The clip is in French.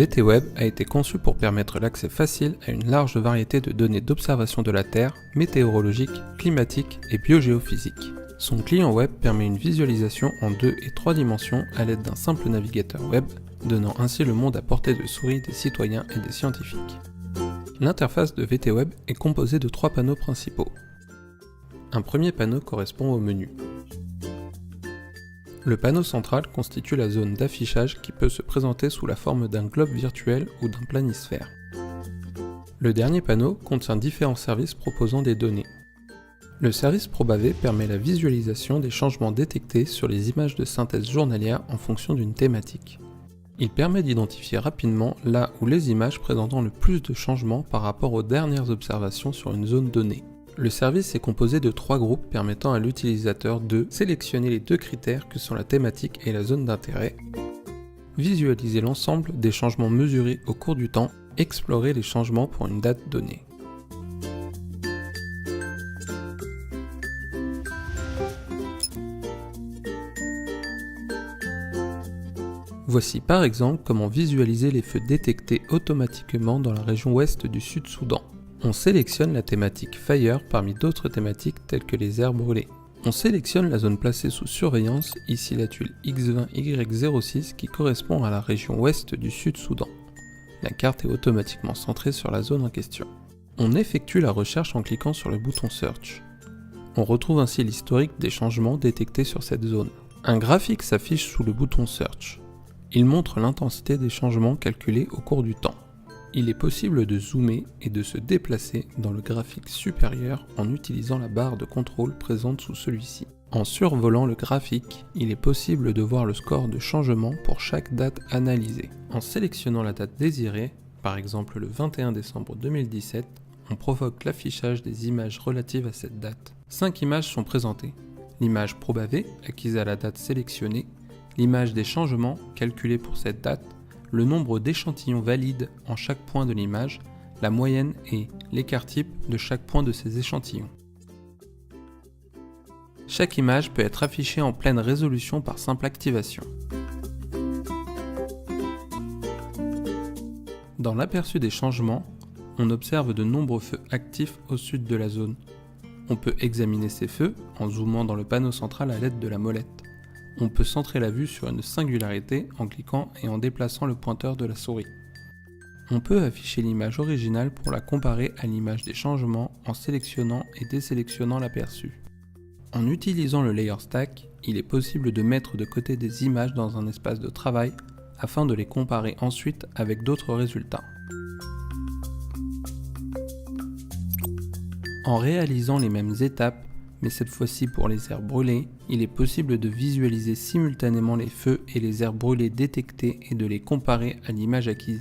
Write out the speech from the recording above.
VTweb a été conçu pour permettre l'accès facile à une large variété de données d'observation de la Terre, météorologiques, climatiques et biogéophysiques. Son client web permet une visualisation en 2 et 3 dimensions à l'aide d'un simple navigateur web, donnant ainsi le monde à portée de souris des citoyens et des scientifiques. L'interface de VTweb est composée de 3 panneaux principaux. Un premier panneau correspond au menu. Le panneau central constitue la zone d'affichage qui peut se présenter sous la forme d'un globe virtuel ou d'un planisphère. Le dernier panneau contient différents services proposant des données. Le service ProbAV permet la visualisation des changements détectés sur les images de synthèse journalière en fonction d'une thématique. Il permet d'identifier rapidement là où les images présentant le plus de changements par rapport aux dernières observations sur une zone donnée. Le service est composé de 3 groupes permettant à l'utilisateur de sélectionner les 2 critères que sont la thématique et la zone d'intérêt, visualiser l'ensemble des changements mesurés au cours du temps, explorer les changements pour une date donnée. Voici par exemple comment visualiser les feux détectés automatiquement dans la région ouest du Sud-Soudan. On sélectionne la thématique Fire parmi d'autres thématiques telles que les aires brûlées. On sélectionne la zone placée sous surveillance, ici la tuile X20Y06 qui correspond à la région ouest du Sud-Soudan. La carte est automatiquement centrée sur la zone en question. On effectue la recherche en cliquant sur le bouton Search. On retrouve ainsi l'historique des changements détectés sur cette zone. Un graphique s'affiche sous le bouton Search. Il montre l'intensité des changements calculés au cours du temps. Il est possible de zoomer et de se déplacer dans le graphique supérieur en utilisant la barre de contrôle présente sous celui-ci. En survolant le graphique, il est possible de voir le score de changement pour chaque date analysée. En sélectionnant la date désirée, par exemple le 21 décembre 2017, on provoque l'affichage des images relatives à cette date. 5 images sont présentées. L'image ProbAV, acquise à la date sélectionnée, l'image des changements, calculée pour cette date, le nombre d'échantillons valides en chaque point de l'image, la moyenne et l'écart type de chaque point de ces échantillons. Chaque image peut être affichée en pleine résolution par simple activation. Dans l'aperçu des changements, on observe de nombreux feux actifs au sud de la zone. On peut examiner ces feux en zoomant dans le panneau central à l'aide de la molette. On peut centrer la vue sur une singularité en cliquant et en déplaçant le pointeur de la souris. On peut afficher l'image originale pour la comparer à l'image des changements en sélectionnant et désélectionnant l'aperçu. En utilisant le Layer Stack, il est possible de mettre de côté des images dans un espace de travail afin de les comparer ensuite avec d'autres résultats. En réalisant les mêmes étapes, mais cette fois-ci pour les aires brûlées, il est possible de visualiser simultanément les feux et les aires brûlées détectées et de les comparer à l'image acquise.